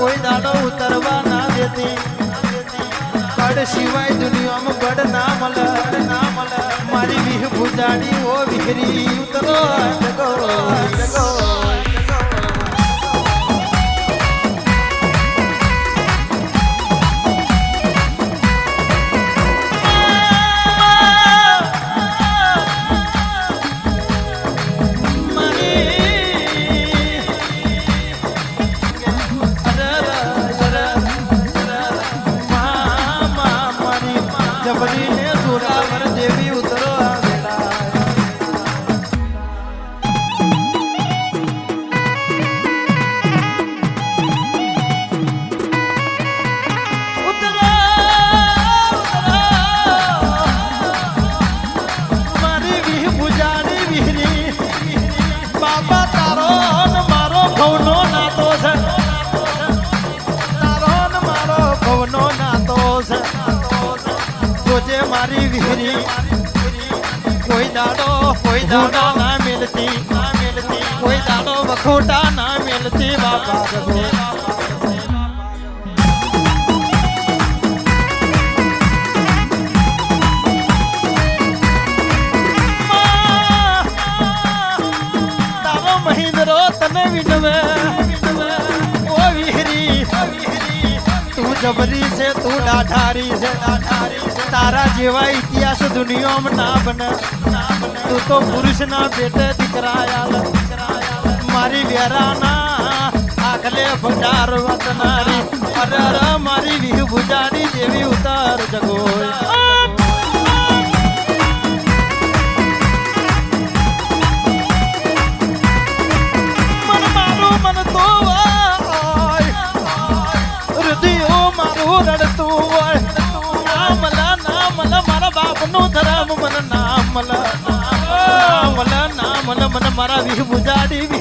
કોઈ દાડો ઉતરવા ના દેતી કડ સિવાય દુનિયામાં બડ ના મળે મારી વિહ ભુજાડી ઓ વિહરી ઉતરો જગો જગો દેવી ઉતરો મારી વિહ ભુજાડી વિહરી બાપા તારો ને મારો ભવનો નાતો છે તારો ને મારો ભવનો નાતો છે જોજે મારી વિહરી કોઈ દાડો ના મિલતી કોઈ દાડો વખોટા ના મિલતી બાપા જગો તારો મહિન્દ્રો તને વિનવે ઓ વિહરી તું જબરી છે તું ડાઠારી છે તારા જેવા ઇતિહાસ દુનિયામાં ના બને તું તો પુરુષ ના પેટે દીકરાયા મારી વેરાના આખલે ભજાર વતનારી અરે મારી વિહ ભુજાડી જેવી ઉતાર જગોય મન મારું મન તો હૃદયો મારું રડતું હોય મારા બાપ નું ધરમ મન નામ મન મારા વિહ ભુજાડી